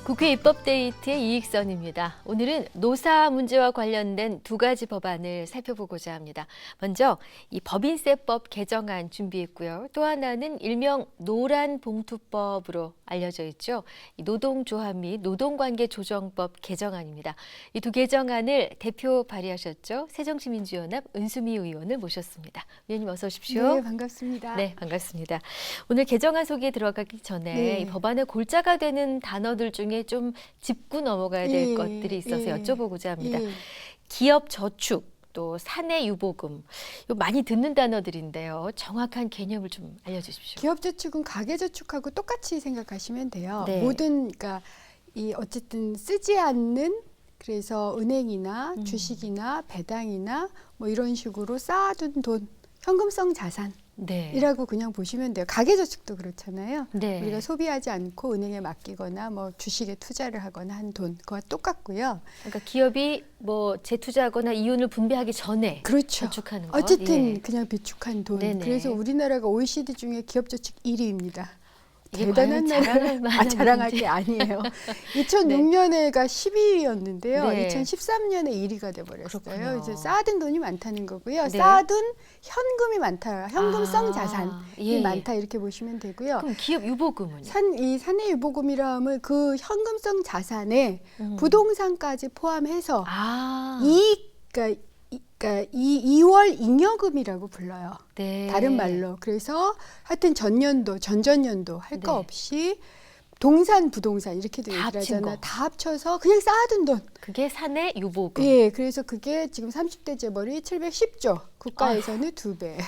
국회 입법데이트의 이익선입니다. 오늘은 노사 문제와 관련된 두 가지 법안을 살펴보고자 합니다. 먼저 이 법인세법 개정안 준비했고요. 또 하나는 일명 노란봉투법으로 알려져 있죠. 이 노동조합 및 노동관계조정법 개정안입니다. 이 두 개정안을 대표 발의하셨죠. 새정치민주연합 은수미 의원을 모셨습니다. 의원님 어서 오십시오. 네, 반갑습니다. 네, 반갑습니다. 오늘 개정안 소개에 들어가기 전에 네. 이 법안의 골자가 되는 단어들 중에 좀 짚고 넘어가야 될 예, 것들이 있어서 예. 여쭤보고자 합니다. 예. 기업 저축, 또 사내 유보금, 이거 많이 듣는 단어들인데요. 정확한 개념을 좀 알려주십시오. 기업저축은 가계저축하고 똑같이 생각하시면 돼요. 네. 모든 그러니까 이 어쨌든 쓰지 않는 그래서 은행이나 주식이나 배당이나 뭐 이런 식으로 쌓아둔 돈, 현금성 자산. 네. 이라고 그냥 보시면 돼요. 가계저축도 그렇잖아요. 네. 우리가 소비하지 않고 은행에 맡기거나 뭐 주식에 투자를 하거나 한 돈, 그와 똑같고요. 그러니까 기업이 뭐 재투자하거나 이윤을 분배하기 전에 그렇죠. 저축하는 것. 어쨌든 예. 그냥 비축한 돈. 네네. 그래서 우리나라가 OECD 중에 기업저축 1위입니다. 이게 대단한 과연 자랑할 나라. 만한 자랑할 건지. 게 아니에요. 2006년에가 12위였는데요. 네. 2013년에 1위가 돼버렸어요. 그렇군요. 이제 쌓아둔 돈이 많다는 거고요. 네. 쌓아둔 현금이 많다. 현금성 아, 자산이 예, 예. 많다 이렇게 보시면 되고요. 그럼 기업 유보금은요? 이 사내유보금이라 하면 그 현금성 자산에 음. 부동산까지 포함해서 아, 그러니까 2월 잉여금이라고 불러요. 네. 다른 말로. 그래서 하여튼 전년도, 전전년도 할 거 네. 없이 동산, 부동산 이렇게도 다 얘기를 합친 하잖아. 거. 다 합쳐서 그냥 쌓아둔 돈. 그게 사내 유보금. 예, 그래서 그게 지금 30대 재벌이 710조, 국가에서는 2배.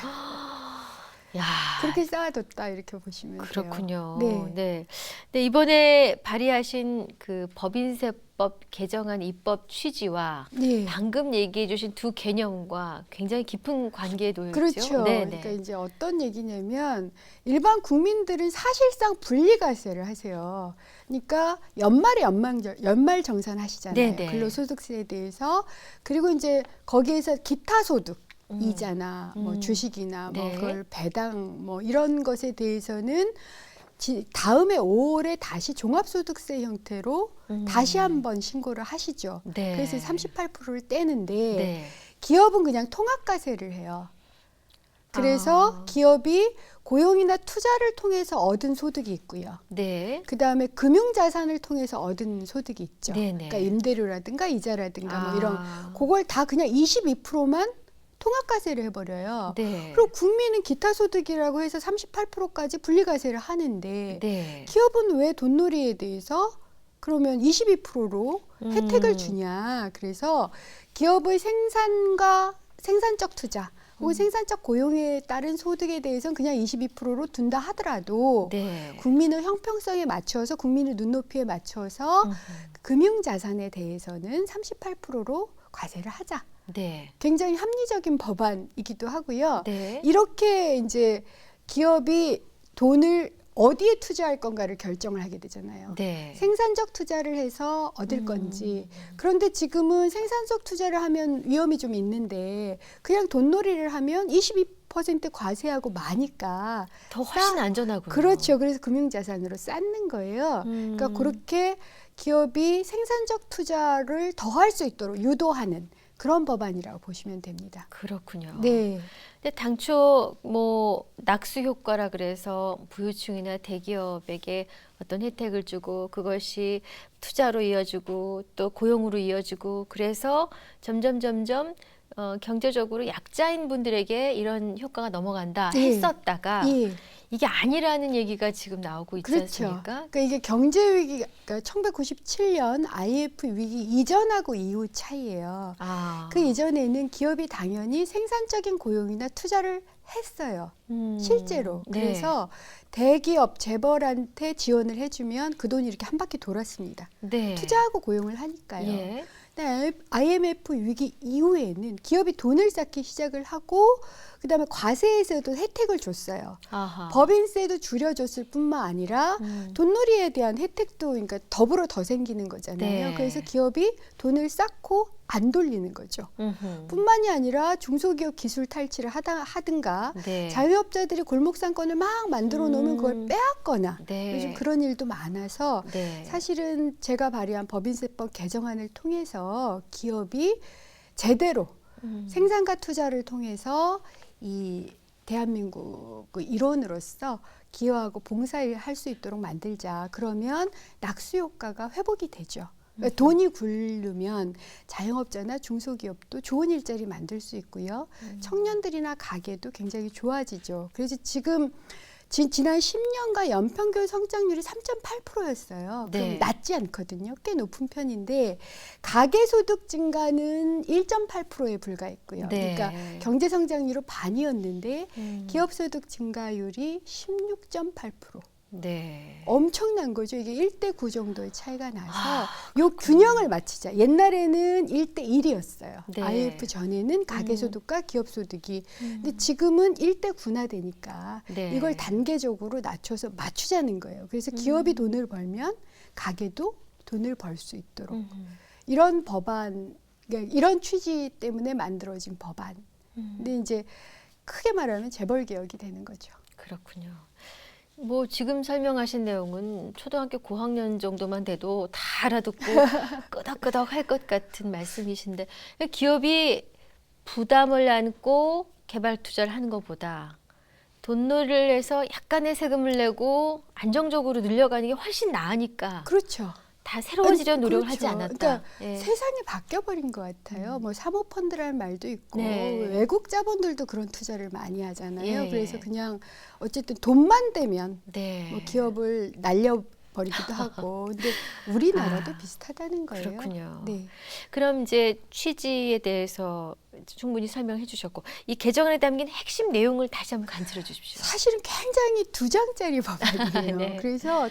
야, 그렇게 쌓아뒀다 이렇게 보시면 그렇군요. 돼요. 네. 근데 이번에 발의하신 그 법인세법 개정안 입법 취지와 네. 방금 얘기해 주신 두 개념과 굉장히 깊은 관계에 놓여 있죠. 그렇죠. 네, 그러니까 네. 이제 어떤 얘기냐면 일반 국민들은 사실상 분리과세를 하세요. 그러니까 연말에 연말 정산하시잖아요. 네네. 근로소득세에 대해서. 그리고 이제 거기에서 기타 소득 이자나 뭐 주식이나 뭐 네. 그걸 배당 뭐 이런 것에 대해서는 다음에 5월에 다시 종합소득세 형태로 다시 한번 신고를 하시죠. 네. 그래서 38%를 떼는데 네. 기업은 그냥 통합과세를 해요. 그래서 기업이 고용이나 투자를 통해서 얻은 소득이 있고요. 네. 그다음에 금융자산을 통해서 얻은 소득이 있죠. 네네. 그러니까 임대료라든가 이자라든가 뭐 이런 아. 그걸 다 그냥 22%만 통합과세를 해버려요. 네. 그리고 국민은 기타 소득이라고 해서 38%까지 분리과세를 하는데 네. 기업은 왜 돈놀이에 대해서 그러면 22%로 혜택을 주냐. 그래서 기업의 생산적 투자 혹은 생산적 고용에 따른 소득에 대해서는 그냥 22%로 둔다 하더라도 네. 국민의 형평성에 맞춰서 국민의 눈높이에 맞춰서 금융자산에 대해서는 38%로 과세를 하자. 네. 굉장히 합리적인 법안이기도 하고요. 네. 이렇게 이제 기업이 돈을 어디에 투자할 건가를 결정을 하게 되잖아요. 네. 생산적 투자를 해서 얻을 건지. 그런데 지금은 생산적 투자를 하면 위험이 좀 있는데 그냥 돈놀이를 하면 22% 과세하고 마니까 더 훨씬 안전하고요. 그렇죠. 그래서 금융자산으로 쌓는 거예요. 그러니까 그렇게 기업이 생산적 투자를 더 할 수 있도록 유도하는 그런 법안이라고 보시면 됩니다. 그렇군요. 네. 근데 당초 뭐 낙수 효과라 그래서 부유층이나 대기업에게 어떤 혜택을 주고 그것이 투자로 이어지고 또 고용으로 이어지고 그래서 점점 경제적으로 약자인 분들에게 이런 효과가 넘어간다 예. 했었다가 예. 이게 아니라는 얘기가 지금 나오고 있지 그렇죠. 않습니까? 그러니까 이게 경제 위기가 1997년 IF 위기 이전하고 이후 차이예요. 아, 그 이전에는 기업이 당연히 생산적인 고용이나 투자를 했어요. 실제로. 네. 그래서 대기업 재벌한테 지원을 해주면 그 돈이 이렇게 한 바퀴 돌았습니다. 네. 투자하고 고용을 하니까요. 예. 근데 IMF 위기 이후에는 기업이 돈을 쌓기 시작을 하고 그다음에 과세에서도 혜택을 줬어요. 아하. 법인세도 줄여줬을 뿐만 아니라 돈놀이에 대한 혜택도 그러니까 더불어 더 생기는 거잖아요. 네. 그래서 기업이 돈을 쌓고 안 돌리는 거죠. 뿐만이 아니라 중소기업 기술 탈취를 하든가 네. 자영업자들이 골목상권을 막 만들어 놓으면 그걸 빼앗거나 네. 요즘 그런 일도 많아서 네. 사실은 제가 발의한 법인세법 개정안을 통해서 기업이 제대로 생산과 투자를 통해서 이 대한민국 일원으로서 기여하고 봉사를 할 수 있도록 만들자. 그러면 낙수 효과가 회복이 되죠. 그러니까 돈이 굴르면 자영업자나 중소기업도 좋은 일자리 만들 수 있고요. 청년들이나 가게도 굉장히 좋아지죠. 그래서 지금 지난 10년간 연평균 성장률이 3.8%였어요. 네. 그럼 낮지 않거든요. 꽤 높은 편인데 가계소득 증가는 1.8%에 불과했고요. 네. 그러니까 경제 성장률은 반이었는데 기업소득 증가율이 16.8%. 네. 엄청난 거죠. 이게 1대9 정도의 차이가 나서 요 균형을 맞추자. 옛날에는 1대1이었어요. 네. IMF 전에는 가계소득과 기업소득이. 근데 지금은 1대9나 되니까 네. 이걸 단계적으로 낮춰서 맞추자는 거예요. 그래서 기업이 돈을 벌면 가게도 돈을 벌 수 있도록. 이런 법안, 그러니까 이런 취지 때문에 만들어진 법안. 근데 이제 크게 말하면 재벌 개혁이 되는 거죠. 그렇군요. 뭐 지금 설명하신 내용은 초등학교 고학년 정도만 돼도 다 알아듣고 끄덕끄덕 할 것 같은 말씀이신데 기업이 부담을 안고 개발 투자를 하는 것보다 돈놀이를 해서 약간의 세금을 내고 안정적으로 늘려가는 게 훨씬 나으니까 그렇죠. 다 새로워지려는 노력을 그렇죠. 하지 않았다. 그러니까 예. 세상이 바뀌어버린 것 같아요. 뭐 사모펀드라는 말도 있고 네. 외국 자본들도 그런 투자를 많이 하잖아요. 예. 그래서 그냥 어쨌든 돈만 되면 네. 뭐 기업을 날려버리기도 하고 근데 우리나라도 비슷하다는 거예요. 그렇군요. 네. 그럼 이제 취지에 대해서 충분히 설명해 주셨고 이 개정안에 담긴 핵심 내용을 다시 한번 간추려 주십시오. 사실은 굉장히 2장짜리 법안이에요. 네. 그래서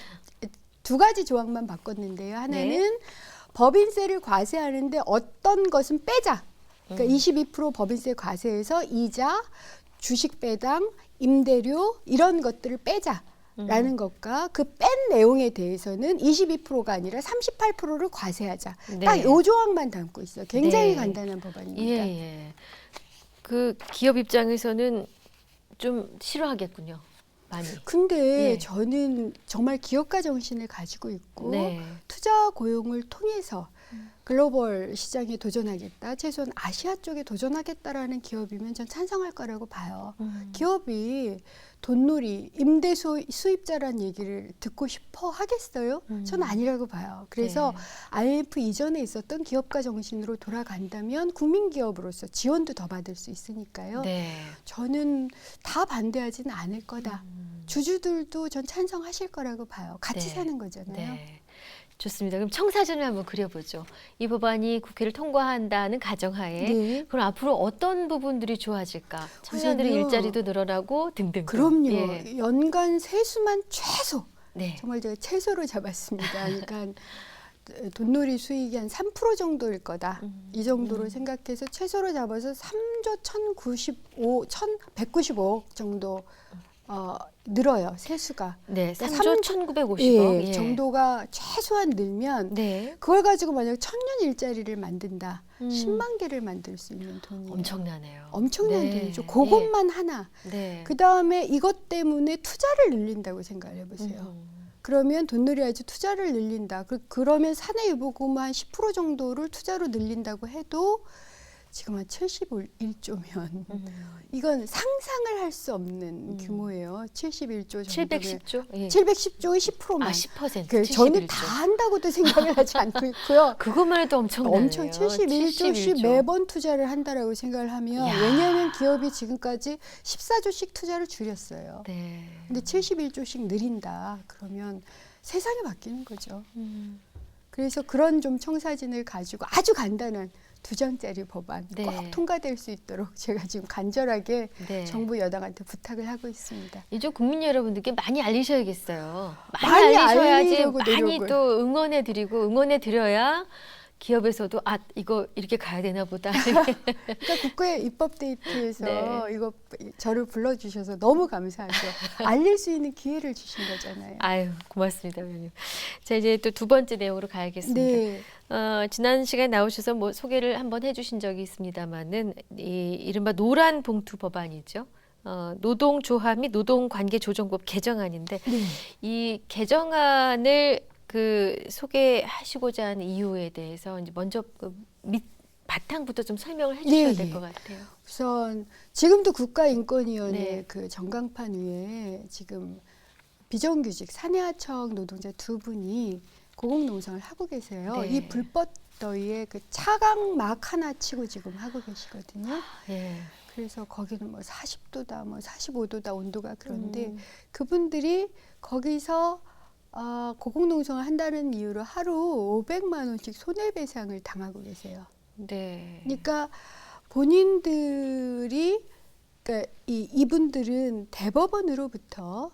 두 가지 조항만 바꿨는데요. 하나는 네. 법인세를 과세하는데 어떤 것은 빼자. 그러니까 22% 법인세 과세에서 이자, 주식 배당, 임대료 이런 것들을 빼자라는 것과 그 뺀 내용에 대해서는 22%가 아니라 38%를 과세하자. 네. 딱 이 조항만 담고 있어요. 굉장히 네. 간단한 법안입니다. 예. 그 기업 입장에서는 좀 싫어하겠군요. 많이. 근데 예. 저는 정말 기업가 정신을 가지고 있고 네. 투자 고용을 통해서 글로벌 시장에 도전하겠다, 최소한 아시아 쪽에 도전하겠다라는 기업이면 전 찬성할 거라고 봐요. 기업이 돈놀이, 임대 수입자란 얘기를 듣고 싶어 하겠어요? 전 아니라고 봐요. 그래서 네. IMF 이전에 있었던 기업가 정신으로 돌아간다면 국민기업으로서 지원도 더 받을 수 있으니까요. 네. 저는 다 반대하지는 않을 거다. 주주들도 전 찬성하실 거라고 봐요. 같이 네. 사는 거잖아요. 네. 좋습니다. 그럼 청사진을 한번 그려보죠. 이 법안이 국회를 통과한다는 가정하에 네. 그럼 앞으로 어떤 부분들이 좋아질까? 청년들의 우선요. 일자리도 늘어나고 등등. 그럼요. 예. 연간 세수만 최소. 네. 정말 제가 최소로 잡았습니다. 그러니까 돈놀이 수익이 한 3% 정도일 거다. 이 정도로 생각해서 최소로 잡아서 3조 1,195억 정도 늘어요. 세수가. 네. 그러니까 3조 1,950억 예, 정도가 최소한 늘면 네. 그걸 가지고 만약 1,000년 일자리를 만든다. 10만 개를 만들 수 있는 돈이에요. 엄청나네요. 엄청난 네. 돈이죠. 그것만 하나. 네. 그다음에 이것 때문에 투자를 늘린다고 생각을 해보세요. 그러면 돈놀이 아주 투자를 늘린다. 그러면 사내유보금 한 10% 정도를 투자로 늘린다고 해도 지금 한 71조면 이건 상상을 할 수 없는 규모예요. 71조 정도면 710조? 예. 710조의 10%만. 아, 10%. 그 저는 71조. 다 한다고도 생각을 하지 않고 있고요. 그것만 해도 엄청나네요. 엄청 71조씩 매번 투자를 한다라고 생각을 하면 야. 왜냐하면 기업이 지금까지 14조씩 투자를 줄였어요. 네. 근데 71조씩 늘린다. 그러면 세상이 바뀌는 거죠. 그래서 그런 좀 청사진을 가지고 아주 간단한 2장짜리 법안 네. 꼭 통과될 수 있도록 제가 지금 간절하게 네. 정부 여당한테 부탁을 하고 있습니다. 이제 국민 여러분들께 많이 알리셔야겠어요. 많이 알리셔야지 알리려고 많이 노력을. 또 응원해 드려야 기업에서도 이거 이렇게 가야 되나 보다. 그러니까 국회 입법 데이트에서 네. 이거 저를 불러주셔서 너무 감사하죠. 알릴 수 있는 기회를 주신 거잖아요. 아유, 고맙습니다, 의원님. 자, 이제 또 두 번째 내용으로 가야겠습니다. 네. 지난 시간에 나오셔서 뭐 소개를 한번 해주신 적이 있습니다만은 이른바 노란 봉투 법안이죠. 노동조합 및 노동관계조정법 개정안인데 네. 이 개정안을 소개하시고자 하는 이유에 대해서 이제 먼저 바탕부터 좀 설명을 해주셔야 네, 될 예. 것 같아요. 우선 지금도 국가인권위원회 네. 그 전광판 위에 지금 비정규직 사내하청 노동자 두 분이 고공농성을 하고 계세요. 네. 이 불법 더위에 그 차광막 하나 치고 지금 하고 계시거든요. 예. 그래서 거기는 뭐 40도다, 뭐 45도다 온도가 그런데 음. 그분들이 거기서 고공농성을 한다는 이유로 하루 500만 원씩 손해배상을 당하고 계세요. 네. 그러니까 본인들이 그러니까 이분들은 대법원으로부터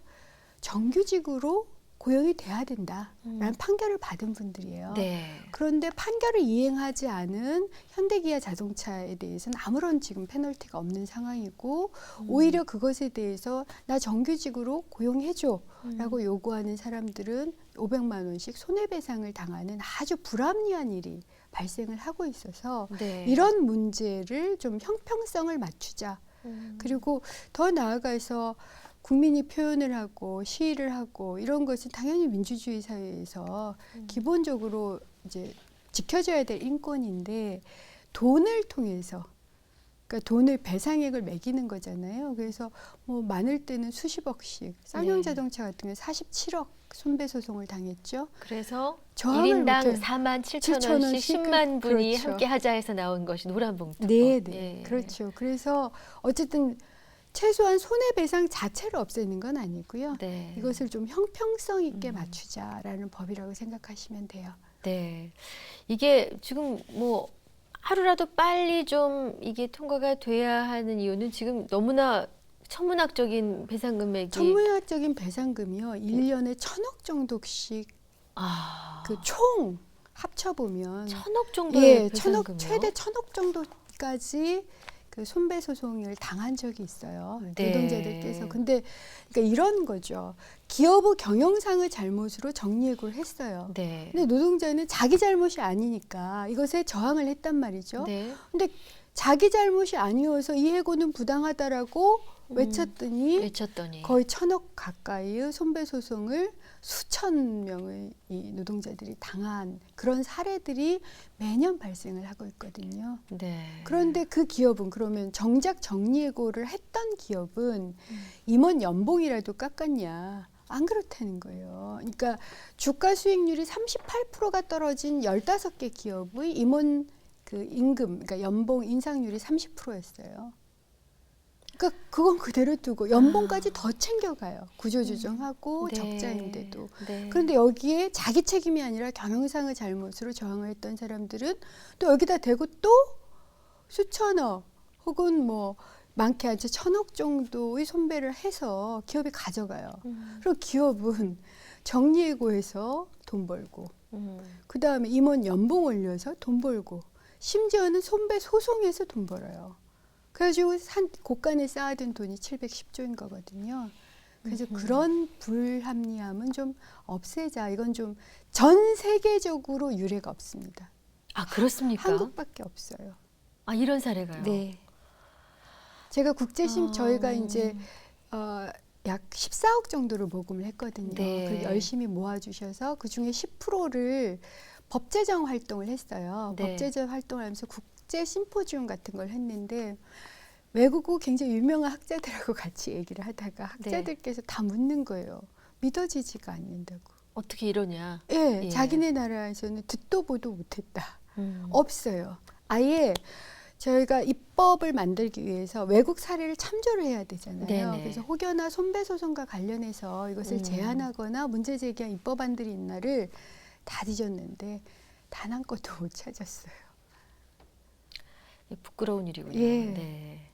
정규직으로 고용이 돼야 된다라는 판결을 받은 분들이에요. 네. 그런데 판결을 이행하지 않은 현대기아 자동차에 대해서는 아무런 지금 페널티가 없는 상황이고 오히려 그것에 대해서 나 정규직으로 고용해줘라고 요구하는 사람들은 500만 원씩 손해배상을 당하는 아주 불합리한 일이 발생을 하고 있어서 네. 이런 문제를 좀 형평성을 맞추자. 그리고 더 나아가서 국민이 표현을 하고 시위를 하고 이런 것은 당연히 민주주의 사회에서 기본적으로 이제 지켜져야 될 인권인데 돈을 통해서 그러니까 돈을 배상액을 매기는 거잖아요. 그래서 뭐 많을 때는 수십억씩 쌍용자동차 같은 경우 47억 손배소송을 당했죠. 그래서 저항을 1인당 못해. 47,000원씩 10만 분이 그렇죠. 함께 하자 해서 나온 것이 노란봉투. 네, 네, 그렇죠. 그래서 어쨌든 최소한 손해배상 자체를 없애는 건 아니고요. 네. 이것을 좀 형평성 있게 맞추자라는 법이라고 생각하시면 돼요. 네. 이게 지금 뭐 하루라도 빨리 좀 이게 통과가 돼야 하는 이유는 지금 너무나 천문학적인 배상 금액이 천문학적인 배상금이요. 1년에 1,000억 정도씩 그 총 합쳐보면 1,000억 정도의 배상금이요? 최대 1,000억 정도까지 그 손배소송을 당한 적이 있어요. 네. 노동자들께서. 근데 그러니까 이런 거죠. 기업의 경영상의 잘못으로 정리해고를 했어요. 네. 근데 노동자는 자기 잘못이 아니니까 이것에 저항을 했단 말이죠. 네. 근데 자기 잘못이 아니어서 이 해고는 부당하다라고 외쳤더니 거의 1,000억 가까이의 손배소송을 수천 명의 이 노동자들이 당한 그런 사례들이 매년 발생을 하고 있거든요. 네. 그런데 그 기업은 그러면 정작 정리해고를 했던 기업은 임원 연봉이라도 깎았냐? 안 그렇다는 거예요. 그러니까 주가 수익률이 38%가 떨어진 15개 기업의 임원 그 임금, 그러니까 연봉 인상률이 30%였어요. 그러니까 그건 그대로 두고 연봉까지 더 챙겨가요. 구조조정하고 네. 적자인데도. 네. 그런데 여기에 자기 책임이 아니라 경영상의 잘못으로 저항을 했던 사람들은 또 여기다 대고 또 수천억 혹은 뭐 많게 한채 1,000억 정도의 손배를 해서 기업이 가져가요. 그럼 기업은 정리해고해서 돈 벌고 그 다음에 임원 연봉 올려서 돈 벌고 심지어는 손배 소송해서 돈 벌어요. 그래가지고 곳간에 쌓아둔 돈이 710조인 거거든요. 그래서 그런 불합리함은 좀 없애자. 이건 좀 전 세계적으로 유례가 없습니다. 아, 그렇습니까? 한국밖에 없어요. 아, 이런 사례가요? 네. 제가 저희가 이제 약 14억 정도를 모금을 했거든요. 네. 그리고 열심히 모아주셔서 그 중에 10%를 법제정 활동을 했어요. 네. 법제정 활동을 하면서 국제 심포지움 같은 걸 했는데 외국어 굉장히 유명한 학자들하고 같이 얘기를 하다가 학자들께서 다 묻는 거예요. 믿어지지가 않는다고. 어떻게 이러냐? 예, 예. 자기네 나라에서는 듣도 보도 못했다. 없어요. 아예 저희가 입법을 만들기 위해서 외국 사례를 참조를 해야 되잖아요. 네네. 그래서 혹여나 손배소송과 관련해서 이것을 제한하거나 문제 제기한 입법안들이 있나를 다 뒤졌는데 단 한 건도 못 찾았어요. 부끄러운 일이군요. 예. 네.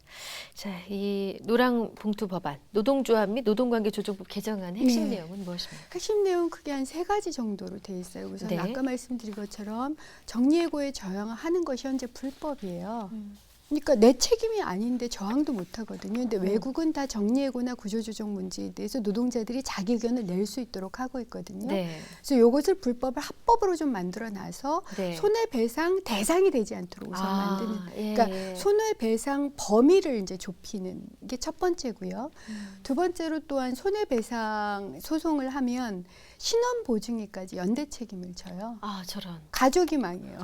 자, 이 노랑봉투 법안, 노동조합 및 노동관계조정법 개정안 핵심 네. 내용은 무엇입니까? 핵심 내용 크게 한 3가지 정도로 돼 있어요. 우선 네. 아까 말씀드린 것처럼 정리해고에 저항하는 것이 현재 불법이에요. 그러니까 내 책임이 아닌데 저항도 못 하거든요. 근데 외국은 다 정리해고나 구조조정 문제에 대해서 노동자들이 자기 의견을 낼 수 있도록 하고 있거든요. 네. 그래서 이것을 불법을 합법으로 좀 만들어 놔서 네. 손해배상 대상이 되지 않도록 우선 만드는. 예, 그러니까 예. 손해배상 범위를 이제 좁히는 게 첫 번째고요. 두 번째로 또한 손해배상 소송을 하면 신원보증에까지 연대 책임을 져요. 아, 저런. 가족이 망해요.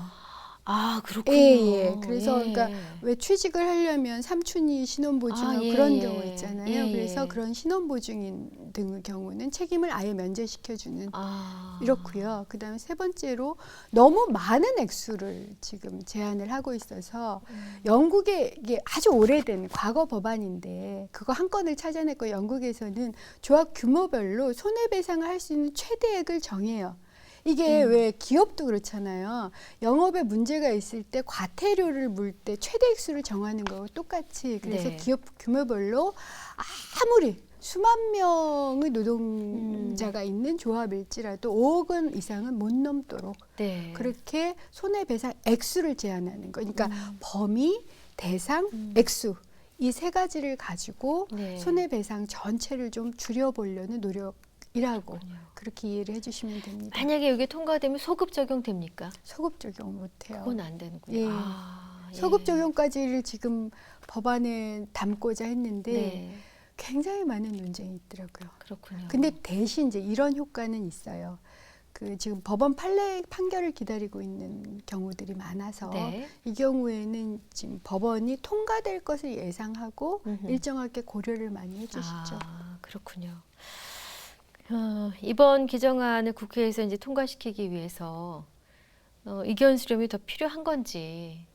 아, 그렇군요. 예. 그래서 예. 그러니까 왜 취직을 하려면 삼촌이 신원보증하고 아, 예, 그런 예. 경우 있잖아요. 예, 예. 그래서 그런 신원보증인 등의 경우는 책임을 아예 면제시켜주는 아. 이렇고요. 그다음에 세 번째로 너무 많은 액수를 지금 제한을 하고 있어서 영국의 이게 아주 오래된 과거 법안인데 그거 한 건을 찾아냈고 영국에서는 조합 규모별로 손해배상을 할 수 있는 최대액을 정해요. 이게 왜 기업도 그렇잖아요. 영업에 문제가 있을 때 과태료를 물 때 최대 액수를 정하는 거하고 똑같이 그래서 네. 기업 규모별로 아무리 수만 명의 노동자가 있는 조합일지라도 5억 원 이상은 못 넘도록 네. 그렇게 손해배상 액수를 제한하는 거. 그러니까 범위, 대상, 액수 이 3가지를 가지고 네. 손해배상 전체를 좀 줄여보려는 노력이라고 그렇군요. 그렇게 이해를 해주시면 됩니다. 만약에 이게 통과되면 소급 적용됩니까? 소급 적용 못해요. 그건 안 되는군요. 예. 아, 예. 소급 적용까지를 지금 법안에 담고자 했는데 네. 굉장히 많은 논쟁이 있더라고요. 그렇군요. 근데 대신 이제 이런 효과는 있어요. 그 지금 법원 판결을 기다리고 있는 경우들이 많아서 네. 이 경우에는 지금 법원이 통과될 것을 예상하고 음흠. 일정하게 고려를 많이 해주시죠. 아, 그렇군요. 이번 개정안을 국회에서 이제 통과시키기 위해서 의견 수렴이 더 필요한 건지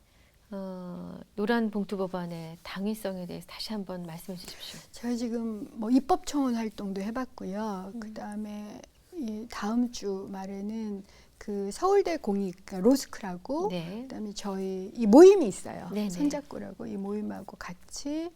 노란 봉투 법안의 당위성에 대해서 다시 한번 말씀해 주십시오. 제가 지금 뭐 입법청원 활동도 해봤고요. 그 다음에 이 다음 주 말에는 그 서울대 공익 그러니까 로스쿨하고 네. 그다음에 저희 이 모임이 있어요. 네네. 손잡고라고 이 모임하고 같이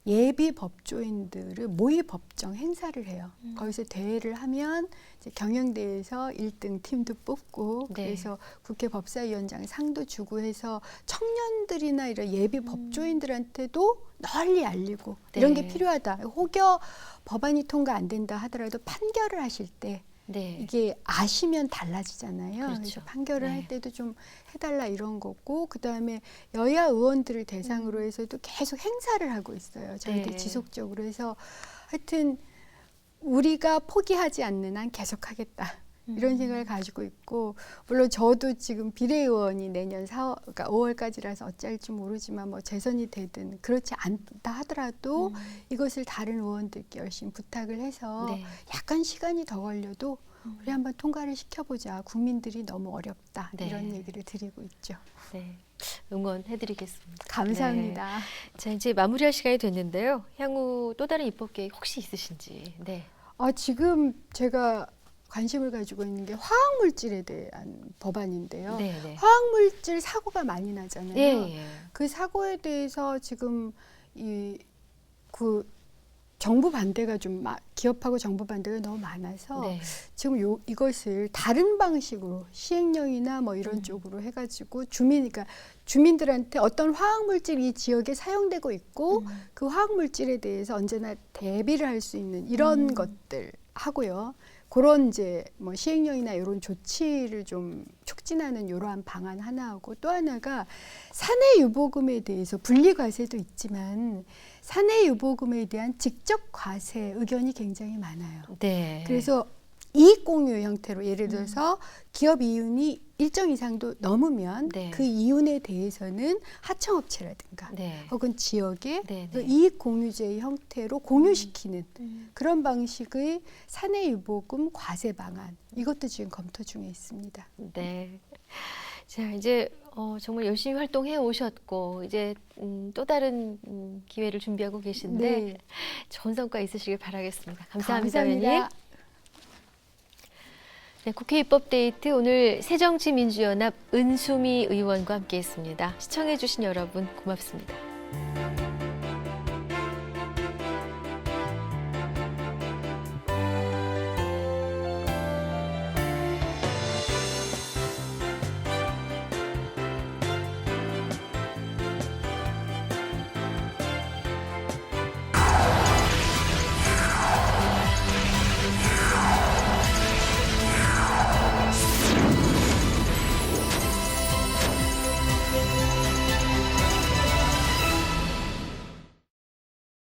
예비 법조인들을 모의 법정 행사를 해요. 거기서 대회를 하면 이제 경영대에서 1등 팀도 뽑고 네. 그래서 국회 법사위원장 상도 주고 해서 청년들이나 이런 예비 법조인들한테도 널리 알리고 이런 게 네. 필요하다. 혹여 법안이 통과 안 된다 하더라도 판결을 하실 때 네. 이게 아시면 달라지잖아요. 그렇죠. 그래서 판결을 네. 할 때도 좀 해달라 이런 거고 그다음에 여야 의원들을 대상으로 해서도 계속 행사를 하고 있어요. 저희들 네. 지속적으로 해서 하여튼 우리가 포기하지 않는 한 계속하겠다. 이런 생각을 가지고 있고 물론 저도 지금 비례의원이 내년 그러니까 5월까지라서 어찌할지 모르지만 뭐 재선이 되든 그렇지 않다 하더라도 이것을 다른 의원들께 열심히 부탁을 해서 네. 약간 시간이 더 걸려도 우리 한번 통과를 시켜보자. 국민들이 너무 어렵다. 네. 이런 얘기를 드리고 있죠. 네. 응원해드리겠습니다. 감사합니다. 네. 자, 이제 마무리할 시간이 됐는데요. 향후 또 다른 입법 계획 혹시 있으신지. 네. 지금 제가 관심을 가지고 있는 게 화학물질에 대한 법안인데요. 네, 네. 화학물질 사고가 많이 나잖아요. 예, 예. 그 사고에 대해서 지금 그 정부 반대가 좀 기업하고 정부 반대가 너무 많아서 네. 지금 이것을 다른 방식으로 시행령이나 뭐 이런 쪽으로 해가지고 그러니까 주민들한테 어떤 화학물질이 이 지역에 사용되고 있고 그 화학물질에 대해서 언제나 대비를 할 수 있는 이런 것들 하고요. 그런 이제 뭐 시행령이나 이런 조치를 좀 촉진하는 이러한 방안 하나하고 또 하나가 사내 유보금에 대해서 분리 과세도 있지만 사내 유보금에 대한 직접 과세 의견이 굉장히 많아요. 네. 그래서 이익 공유 형태로 예를 들어서 기업 이윤이 일정 이상도 넘으면 네. 그 이윤에 대해서는 하청업체라든가 네. 혹은 지역의 네, 그 네. 이익 공유제의 형태로 공유시키는 그런 방식의 사내 유보금 과세 방안 이것도 지금 검토 중에 있습니다. 네. 자, 이제 정말 열심히 활동해 오셨고 이제 또 다른 기회를 준비하고 계신데 네. 좋은 성과 있으시길 바라겠습니다. 감사합니다. 감사합니다. 의원님. 네, 국회 입법데이트 오늘 새정치민주연합 은수미 의원과 함께했습니다. 시청해주신 여러분 고맙습니다.